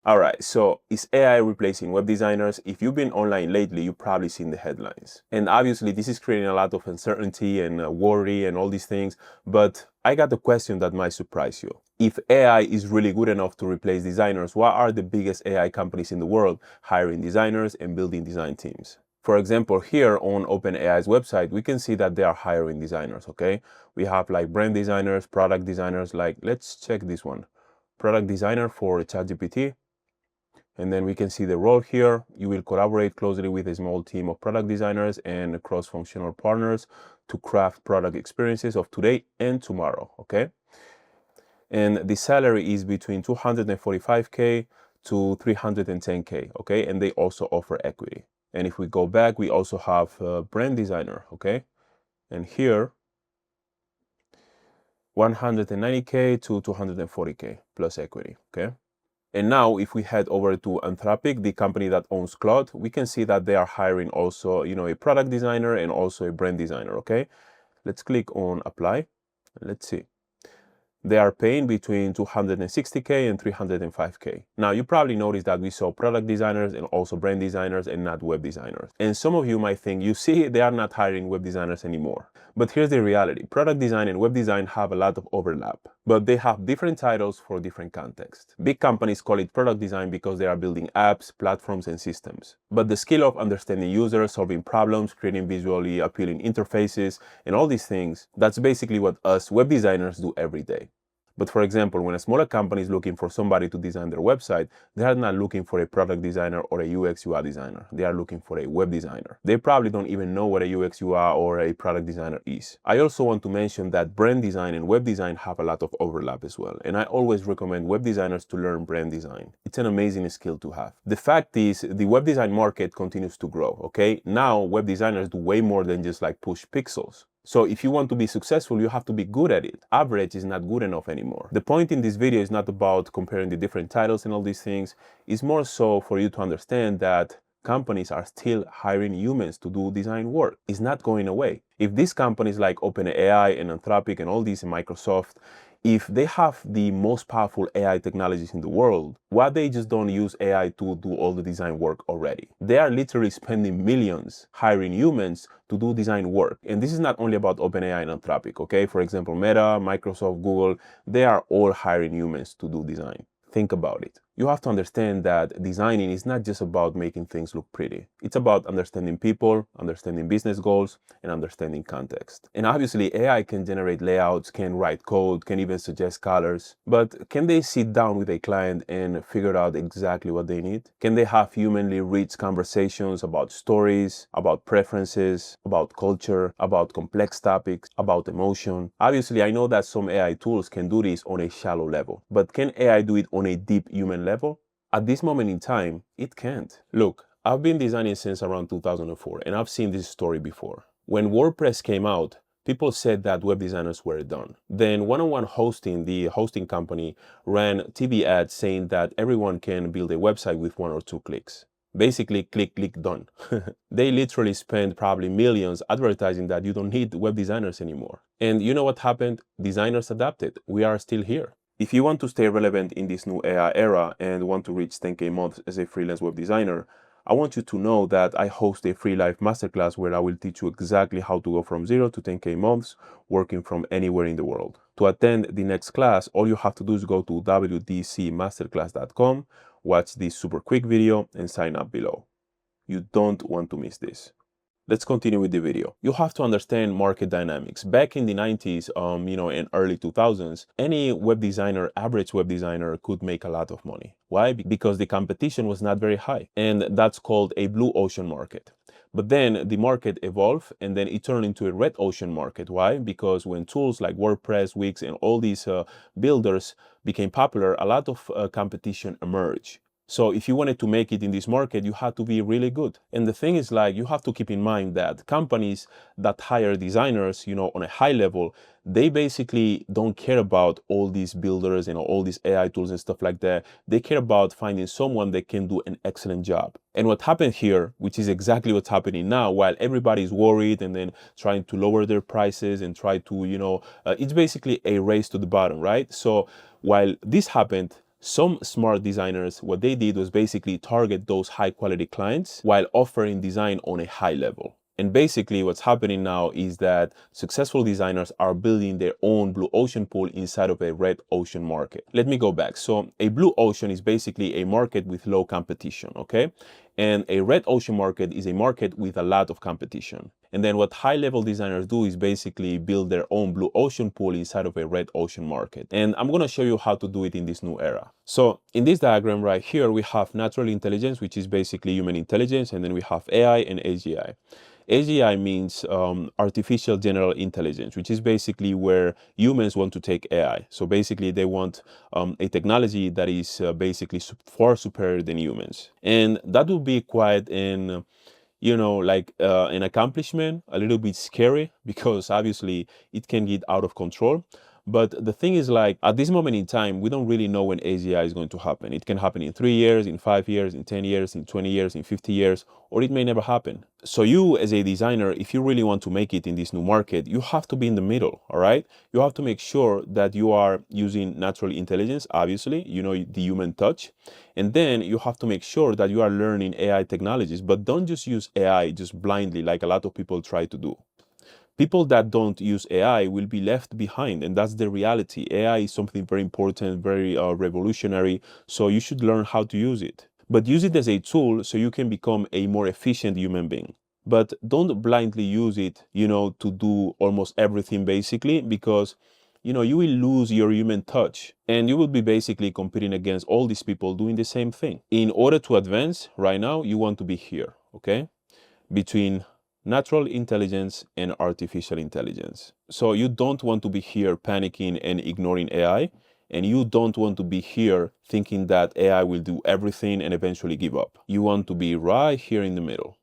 All right, so is AI replacing web designers? If you've been online lately, you've probably seen the headlines. And obviously, this is creating a lot of uncertainty and worry and all these things. But I got a question that might surprise you. If AI is really good enough to replace designers, why are the biggest AI companies in the world hiring designers and building design teams? For example, here on OpenAI's website, we can see that they are hiring designers, okay? We have like brand designers, product designers, like let's check this one. Product designer for ChatGPT. And then we can see the role here. You will collaborate closely with a small team of product designers and cross-functional partners to craft product experiences of today and tomorrow, okay? And the salary is between 245K to 310K, okay? And they also offer equity. And if we go back, we also have a brand designer, okay? And here, 190K to 240K plus equity, okay? And now if we head over to Anthropic, the company that owns Claude, we can see that they are hiring also, a product designer and also a brand designer, okay? Let's click on apply. Let's see. They are paying between 260K and 305K. Now, you probably noticed that we saw product designers and also brand designers and not web designers. And some of you might think, you see, they are not hiring web designers anymore. But here's the reality. Product design and web design have a lot of overlap, but they have different titles for different contexts. Big companies call it product design because they are building apps, platforms, and systems. But the skill of understanding users, solving problems, creating visually appealing interfaces, and all these things, that's basically what us web designers do every day. But for example, when a smaller company is looking for somebody to design their website, they are not looking for a product designer or a UX UI designer. They are looking for a web designer. They probably don't even know what a UX UI or a product designer is. I also want to mention that brand design and web design have a lot of overlap as well. And I always recommend web designers to learn brand design. It's an amazing skill to have. The fact is, the web design market continues to grow, okay? Now, web designers do way more than just like push pixels. So if you want to be successful, you have to be good at it. Average is not good enough anymore. The point in this video is not about comparing the different titles and all these things. It's more so for you to understand that companies are still hiring humans to do design work. It's not going away. If these companies like OpenAI and Anthropic and all these in Microsoft, if they have the most powerful AI technologies in the world, why they just don't use AI to do all the design work already? They are literally spending millions hiring humans to do design work. And this is not only about OpenAI and Anthropic, okay? For example, Meta, Microsoft, Google, they are all hiring humans to do design. Think about it. You have to understand that designing is not just about making things look pretty. It's about understanding people, understanding business goals, and understanding context. And obviously, AI can generate layouts, can write code, can even suggest colors. But can they sit down with a client and figure out exactly what they need? Can they have humanly rich conversations about stories, about preferences, about culture, about complex topics, about emotion? Obviously, I know that some AI tools can do this on a shallow level, but can AI do it on a deep human level? At this moment in time, it can't. Look, I've been designing since around 2004, and I've seen this story before. When WordPress came out, people said that web designers were done. Then One-on-One Hosting, the hosting company, ran TV ads saying that everyone can build a website with 1 or 2 clicks. Basically, click, click, done. They literally spend probably millions advertising that you don't need web designers anymore. And you know what happened? Designers adapted. We are still here. If you want to stay relevant in this new AI era and want to reach 10K months as a freelance web designer, I want you to know that I host a free live masterclass where I will teach you exactly how to go from 0 to 10K months working from anywhere in the world. To attend the next class, all you have to do is go to wdcmasterclass.com, watch this super quick video, and sign up below. You don't want to miss this. Let's continue with the video. You have to understand market dynamics. Back in the 90s, and early 2000s, any web designer, average web designer, could make a lot of money. Why? Because the competition was not very high. And that's called a blue ocean market. But then the market evolved and then it turned into a red ocean market. Why? Because when tools like WordPress, Wix, and all these builders became popular, a lot of competition emerged. So if you wanted to make it in this market, you had to be really good. And the thing is, like, you have to keep in mind that companies that hire designers, on a high level, they basically don't care about all these builders and all these AI tools and stuff like that. They care about finding someone that can do an excellent job. And what happened here, which is exactly what's happening now, while everybody's worried and then trying to lower their prices and try to, it's basically a race to the bottom, right? So while this happened, Some smart designers, what they did was basically target those high quality clients while offering design on a high level. And basically what's happening now is that successful designers are building their own blue ocean pool inside of a red ocean market. Let me go back. So a blue ocean is basically a market with low competition, okay? And a red ocean market is a market with a lot of competition. And then what high-level designers do is basically build their own blue ocean pool inside of a red ocean market. And I'm going to show you how to do it in this new era. So in this diagram right here, we have natural intelligence, which is basically human intelligence, and then we have AI and AGI. AGI means artificial general intelligence, which is basically where humans want to take AI. So basically they want a technology that is basically far superior than humans. And that will be quite an an accomplishment, a little bit scary, because obviously it can get out of control. But the thing is, like, at this moment in time, we don't really know when AGI is going to happen. It can happen in 3 years, in 5 years, in 10 years, in 20 years, in 50 years, or it may never happen. So you as a designer, if you really want to make it in this new market, you have to be in the middle, all right? You have to make sure that you are using natural intelligence, obviously, the human touch. And then you have to make sure that you are learning AI technologies, but don't just use AI just blindly like a lot of people try to do. People that don't use AI will be left behind, and that's the reality. AI is something very important, very revolutionary, so you should learn how to use it. But use it as a tool so you can become a more efficient human being. But don't blindly use it, to do almost everything basically, because you will lose your human touch and you will be basically competing against all these people doing the same thing. In order to advance right now, you want to be here, okay? Between natural intelligence and artificial intelligence. So you don't want to be here panicking and ignoring AI, and you don't want to be here thinking that AI will do everything and eventually give up. You want to be right here in the middle.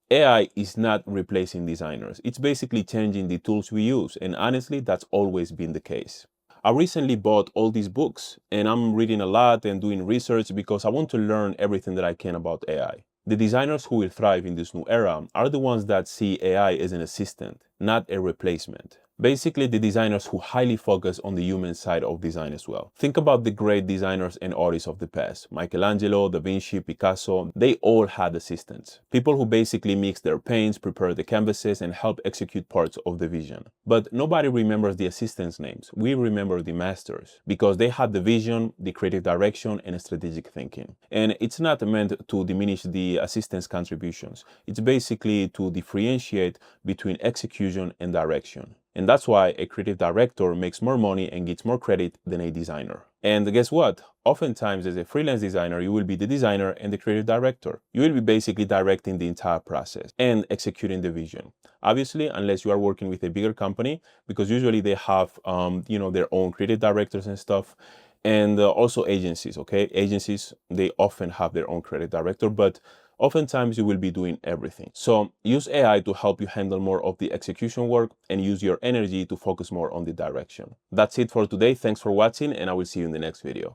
AI is not replacing designers. It's basically changing the tools we use, and honestly, that's always been the case. I recently bought all these books, and I'm reading a lot and doing research because I want to learn everything that I can about AI. The designers who will thrive in this new era are the ones that see AI as an assistant, not a replacement. Basically, the designers who highly focus on the human side of design as well. Think about the great designers and artists of the past. Michelangelo, Da Vinci, Picasso, they all had assistants. People who basically mix their paints, prepare the canvases, and help execute parts of the vision. But nobody remembers the assistants' names. We remember the masters, because they had the vision, the creative direction, and strategic thinking. And it's not meant to diminish the assistants' contributions. It's basically to differentiate between execution and direction. And that's why a creative director makes more money and gets more credit than a designer. And guess what? Oftentimes, as a freelance designer, you will be the designer and the creative director. You will be basically directing the entire process and executing the vision. Obviously, unless you are working with a bigger company, because usually they have, their own creative directors and stuff. And also agencies, okay? Agencies, they often have their own creative director, but oftentimes you will be doing everything. So use AI to help you handle more of the execution work and use your energy to focus more on the direction. That's it for today. Thanks for watching, and I will see you in the next video.